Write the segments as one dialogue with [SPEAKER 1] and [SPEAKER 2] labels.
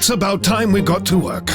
[SPEAKER 1] It's about time we got to work.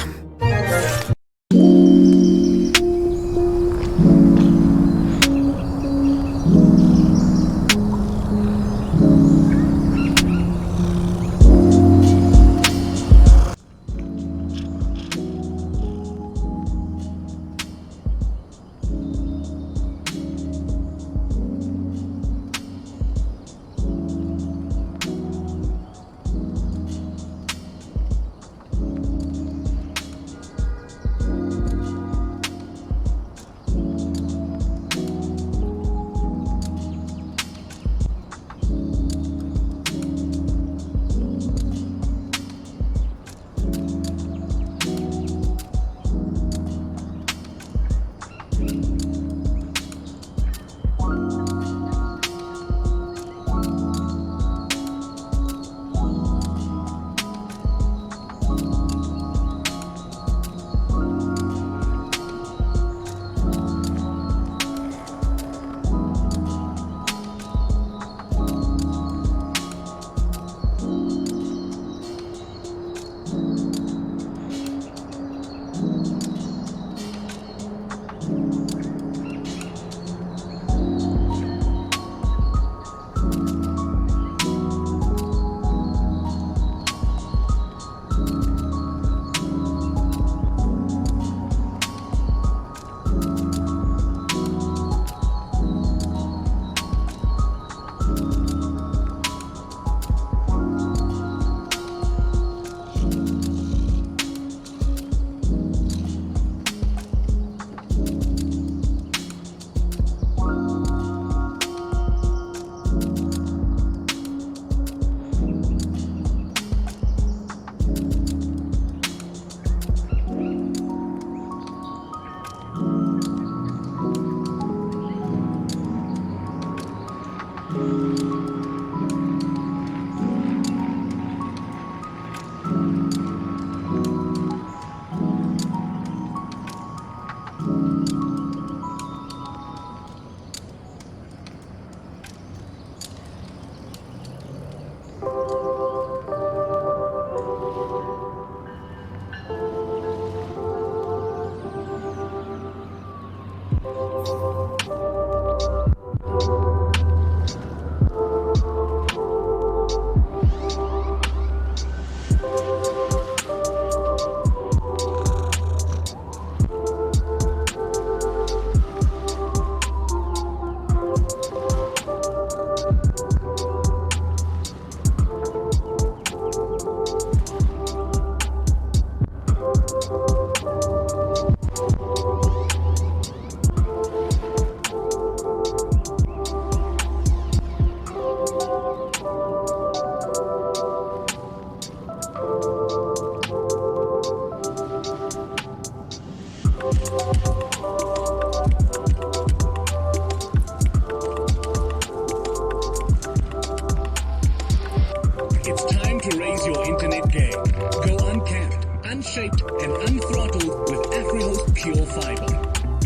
[SPEAKER 2] unshaped and unthrottled with AfriHost Pure Fiber.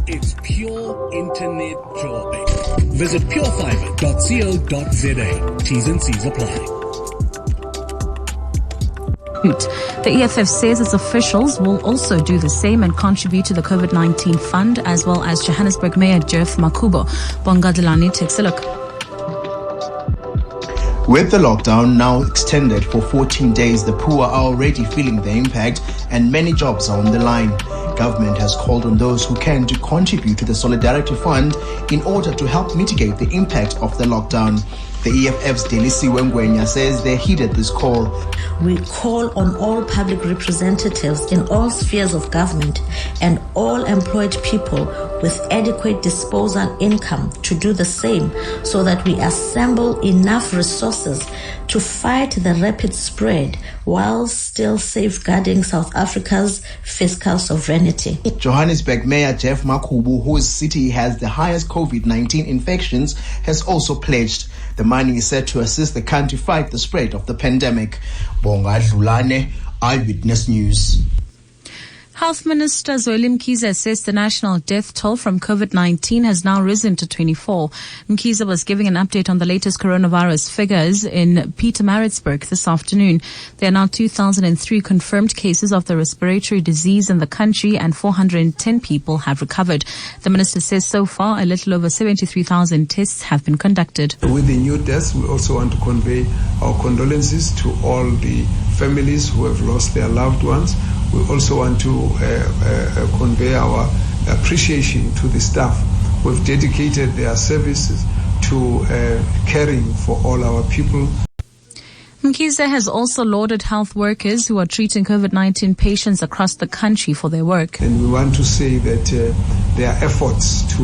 [SPEAKER 2] It's pure internet joy. Visit purefiber.co.za. T's and C's apply.
[SPEAKER 3] The EFF says its officials will also do the same and contribute to the COVID-19 fund, as well as Johannesburg Mayor Jeff Makubo. Bongadilani takes a look.
[SPEAKER 4] With the lockdown now extended for 14 days, the poor are already feeling the impact and many jobs are on the line. Government has called on those who can to contribute to the Solidarity Fund in order to help mitigate the impact of the lockdown. The EFF's Delisi Wengwenya says they heeded this call.
[SPEAKER 5] We call on all public representatives in all spheres of government and all employed people with adequate disposable income to do the same, so that we assemble enough resources to fight the rapid spread while still safeguarding South Africa's fiscal sovereignty.
[SPEAKER 4] Johannesburg Mayor Jeff Makubu, whose city has the highest COVID-19 infections, has also pledged. The money is set to assist the country fight the spread of the pandemic. Bonga Dlulane, Eyewitness News.
[SPEAKER 3] Health Minister Zweli Mkhize says the national death toll from COVID-19 has now risen to 24. Mkhize was giving an update on the latest coronavirus figures in Pietermaritzburg this afternoon. There are now 2,003 confirmed cases of the respiratory disease in the country and 410 people have recovered. The minister says so far a little over 73,000 tests have been conducted.
[SPEAKER 6] With the new deaths, we also want to convey our condolences to all the families who have lost their loved ones. We also want to convey our appreciation to the staff who have dedicated their services to caring for all our people.
[SPEAKER 3] Mkhize has also lauded health workers who are treating COVID-19 patients across the country for their work.
[SPEAKER 6] And we want to say that their efforts to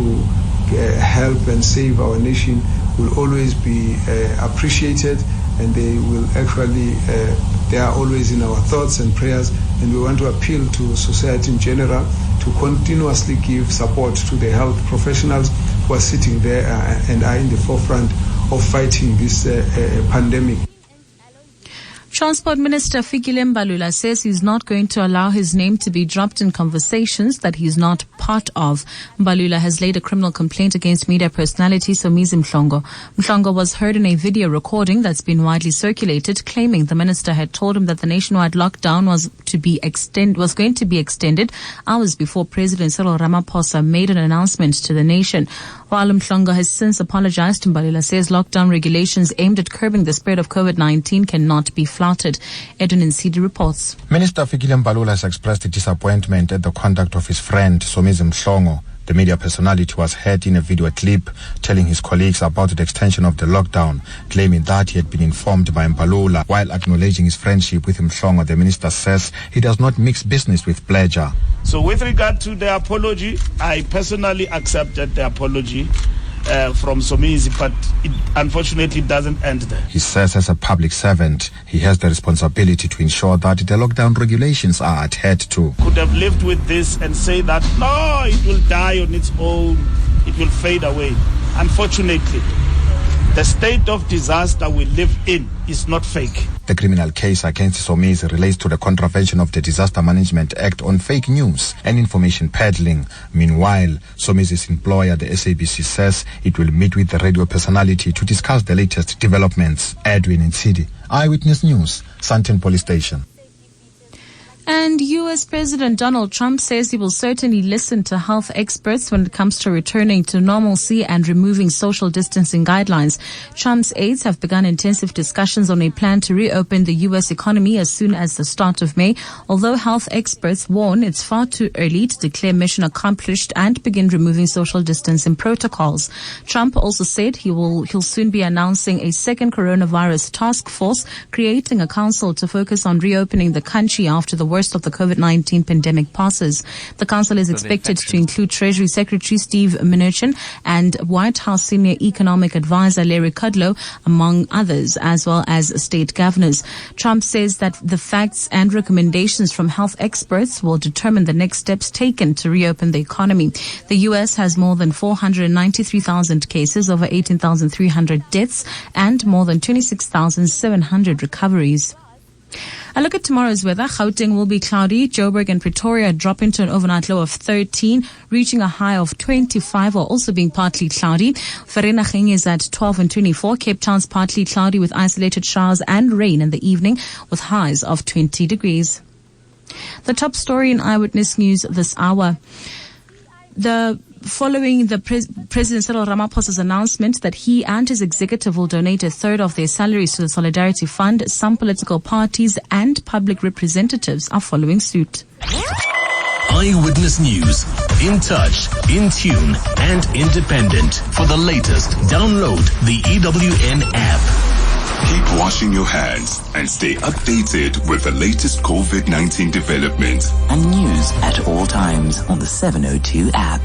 [SPEAKER 6] help and save our nation will always be appreciated, and they will actually, they are always in our thoughts and prayers, and we want to appeal to society in general to continuously give support to the health professionals who are sitting there and are in the forefront of fighting this pandemic.
[SPEAKER 3] Transport Minister Fikile says he's not going to allow his name to be dropped in conversations that he's not part of. Mbalula has laid a criminal complaint against media personality Somizi. Mhlongo was heard in a video recording that's been widely circulated, claiming the minister had told him that the nationwide lockdown was going to be extended hours before President Cyril Ramaphosa made an announcement to the nation. While Mhlongo has since apologized, Mbalula says lockdown regulations aimed at curbing the spread of COVID-19 cannot be flouted. Edwin Nsidi reports.
[SPEAKER 7] Minister Fikile Mbalula has expressed disappointment at the conduct of his friend Somizi Mhlongo. The media personality was heard in a video clip telling his colleagues about the extension of the lockdown, claiming that he had been informed by Mbalula. While acknowledging his friendship with Mhlongo, the minister says he does not mix business with pleasure.
[SPEAKER 8] So with regard to the apology, I personally accepted the apology from Somizi, but it unfortunately doesn't end there.
[SPEAKER 7] He says as a public servant, he has the responsibility to ensure that the lockdown regulations are adhered to.
[SPEAKER 8] Could have lived with this and say that, no, it will die on its own, it will fade away. Unfortunately, the state of disaster we live in is not fake.
[SPEAKER 7] The criminal case against Somizi relates to the contravention of the Disaster Management Act on fake news and information peddling. Meanwhile, Somizi's employer, the SABC, says it will meet with the radio personality to discuss the latest developments. Edwin Nsidi, Eyewitness News, Sandton Police Station.
[SPEAKER 3] And U.S. President Donald Trump says he will certainly listen to health experts when it comes to returning to normalcy and removing social distancing guidelines. Trump's aides have begun intensive discussions on a plan to reopen the U.S. economy as soon as the start of May, although health experts warn it's far too early to declare mission accomplished and begin removing social distancing protocols. Trump also said he'll soon be announcing a second coronavirus task force, creating a council to focus on reopening the country after the worst of the COVID-19 pandemic passes. The council is expected to include Treasury Secretary Steve Mnuchin and White House Senior Economic Advisor Larry Kudlow, among others, as well as state governors. Trump says that the facts and recommendations from health experts will determine the next steps taken to reopen the economy. The U.S. has more than 493,000 cases, over 18,300 deaths, and more than 26,700 recoveries. A look at tomorrow's weather. Gauteng will be cloudy. Joburg and Pretoria drop into an overnight low of 13, reaching a high of 25, while also being partly cloudy. Vereeniging is at 12 and 24. Cape Town's partly cloudy with isolated showers and rain in the evening, with highs of 20 degrees. The top story in Eyewitness News this hour. Following the President Cyril Ramaphosa's announcement that he and his executive will donate a third of their salaries to the Solidarity Fund, some political parties and public representatives are following suit.
[SPEAKER 2] Eyewitness News. In touch, in tune, and independent. For the latest, download the EWN app.
[SPEAKER 9] Keep washing your hands and stay updated with the latest COVID-19 developments.
[SPEAKER 10] And news at all times on the 702 app.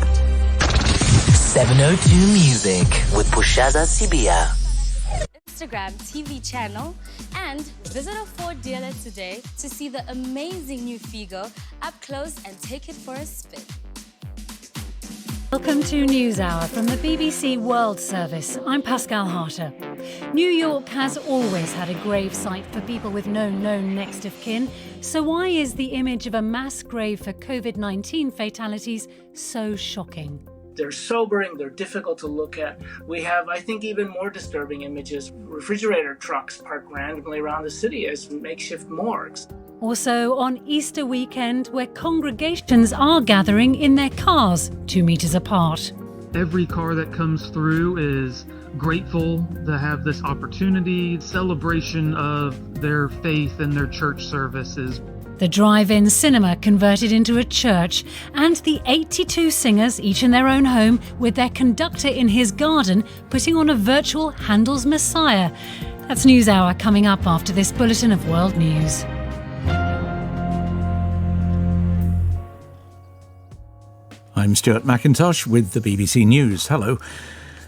[SPEAKER 10] 702 Music with Pushaza Sibia.
[SPEAKER 11] Instagram TV channel and visit our Ford dealer today to see the amazing new Figo up close and take it for a spin.
[SPEAKER 12] Welcome to NewsHour from the BBC World Service. I'm Pascal Harter. New York has always had a grave site for people with no known next of kin. So why is the image of a mass grave for COVID-19 fatalities so shocking?
[SPEAKER 13] They're sobering, they're difficult to look at. We have, I think, even more disturbing images. Refrigerator trucks parked randomly around the city as makeshift morgues.
[SPEAKER 12] Also on Easter weekend, where congregations are gathering in their cars 2 meters apart.
[SPEAKER 14] Every car that comes through is grateful to have this opportunity, celebration of their faith and their church services.
[SPEAKER 12] The drive-in cinema converted into a church, and the 82 singers, each in their own home, with their conductor in his garden, putting on a virtual Handel's Messiah. That's NewsHour coming up after this bulletin of world news.
[SPEAKER 15] I'm Stuart McIntosh with the BBC News. Hello.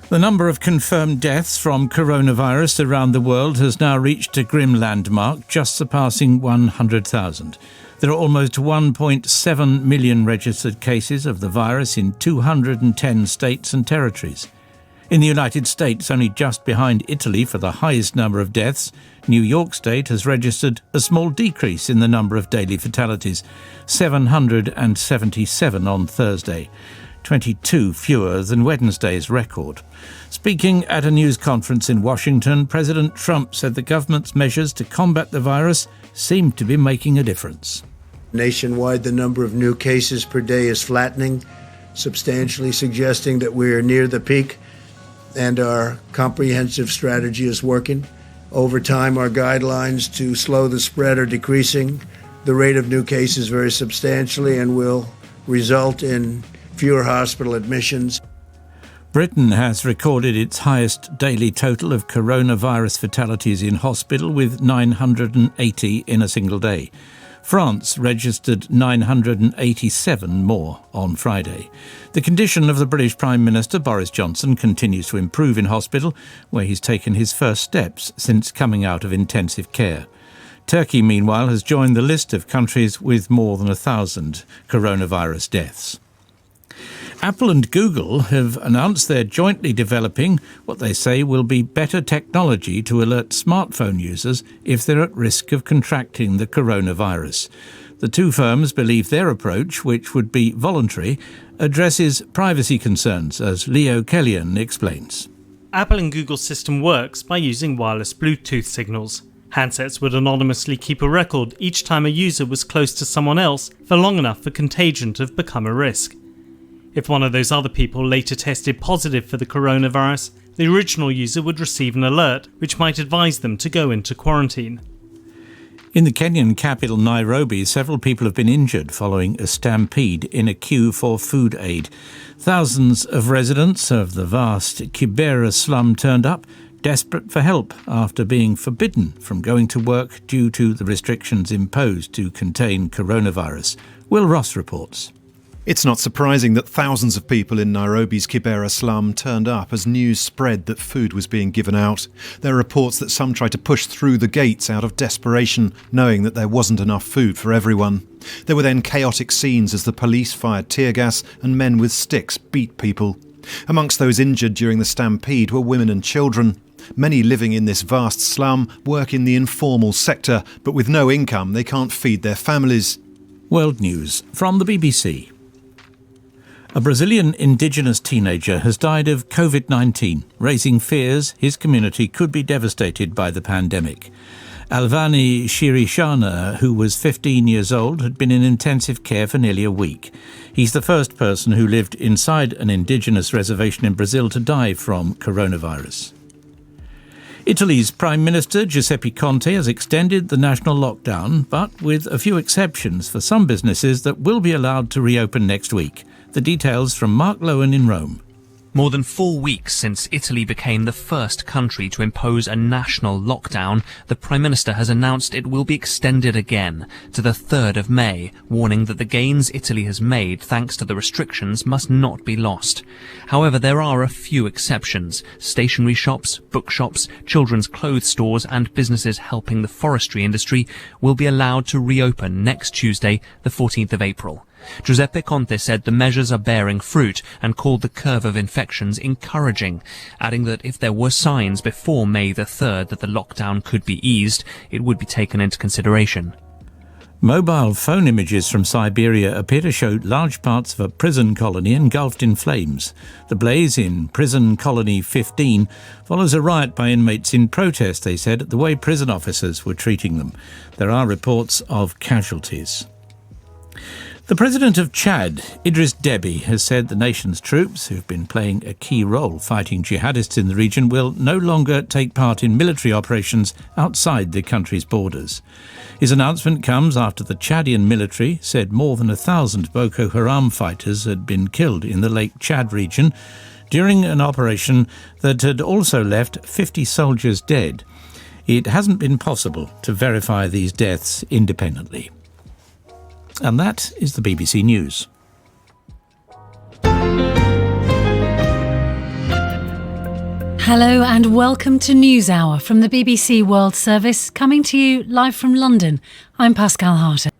[SPEAKER 15] The number of confirmed deaths from coronavirus around the world has now reached a grim landmark, just surpassing 100,000. There are almost 1.7 million registered cases of the virus in 210 states and territories. In the United States, only just behind Italy for the highest number of deaths, New York State has registered a small decrease in the number of daily fatalities, 777 on Thursday, 22 fewer than Wednesday's record. Speaking at a news conference in Washington, President Trump said the government's measures to combat the virus seem to be making a difference.
[SPEAKER 16] Nationwide, the number of new cases per day is flattening, substantially suggesting that we are near the peak and our comprehensive strategy is working. Over time, our guidelines to slow the spread are decreasing the rate of new cases very substantially and will result in fewer hospital admissions.
[SPEAKER 15] Britain has recorded its highest daily total of coronavirus fatalities in hospital, with 980 in a single day. France registered 987 more on Friday. The condition of the British Prime Minister Boris Johnson continues to improve in hospital, where he's taken his first steps since coming out of intensive care. Turkey, meanwhile, has joined the list of countries with more than 1,000 coronavirus deaths. Apple and Google have announced they're jointly developing what they say will be better technology to alert smartphone users if they're at risk of contracting the coronavirus. The two firms believe their approach, which would be voluntary, addresses privacy concerns, as Leo Kellyan explains.
[SPEAKER 17] Apple and Google's system works by using wireless Bluetooth signals. Handsets would anonymously keep a record each time a user was close to someone else for long enough for contagion to have become a risk. If one of those other people later tested positive for the coronavirus, the original user would receive an alert which might advise them to go into quarantine.
[SPEAKER 15] In the Kenyan capital Nairobi, several people have been injured following a stampede in a queue for food aid. Thousands of residents of the vast Kibera slum turned up, desperate for help after being forbidden from going to work due to the restrictions imposed to contain coronavirus. Will Ross reports.
[SPEAKER 18] It's not surprising that thousands of people in Nairobi's Kibera slum turned up as news spread that food was being given out. There are reports that some tried to push through the gates out of desperation, knowing that there wasn't enough food for everyone. There were then chaotic scenes as the police fired tear gas and men with sticks beat people. Amongst those injured during the stampede were women and children. Many living in this vast slum work in the informal sector, but with no income they can't feed their families.
[SPEAKER 15] World News from the BBC. A Brazilian indigenous teenager has died of COVID-19, raising fears his community could be devastated by the pandemic. Alvani Shirishana, who was 15 years old, had been in intensive care for nearly a week. He's the first person who lived inside an indigenous reservation in Brazil to die from coronavirus. Italy's Prime Minister Giuseppe Conte has extended the national lockdown, but with a few exceptions for some businesses that will be allowed to reopen next week. The details from Mark Lowen in Rome.
[SPEAKER 19] More than 4 weeks since Italy became the first country to impose a national lockdown, the Prime Minister has announced it will be extended again to the 3rd of May, warning that the gains Italy has made thanks to the restrictions must not be lost. However, there are a few exceptions. Stationery shops, bookshops, children's clothes stores and businesses helping the forestry industry will be allowed to reopen next Tuesday, the 14th of April. Giuseppe Conte said the measures are bearing fruit and called the curve of infections encouraging, adding that if there were signs before May the 3rd that the lockdown could be eased, it would be taken into consideration.
[SPEAKER 15] Mobile phone images from Siberia appear to show large parts of a prison colony engulfed in flames. The blaze in prison colony 15 follows a riot by inmates in protest, they said, at the way prison officers were treating them. There are reports of casualties. The president of Chad, Idriss Déby, has said the nation's troops, who've been playing a key role fighting jihadists in the region, will no longer take part in military operations outside the country's borders. His announcement comes after the Chadian military said more than 1,000 Boko Haram fighters had been killed in the Lake Chad region during an operation that had also left 50 soldiers dead. It hasn't been possible to verify these deaths independently. And that is the BBC News.
[SPEAKER 12] Hello and welcome to News Hour from the BBC World Service, coming to you live from London. I'm Pascal Harter.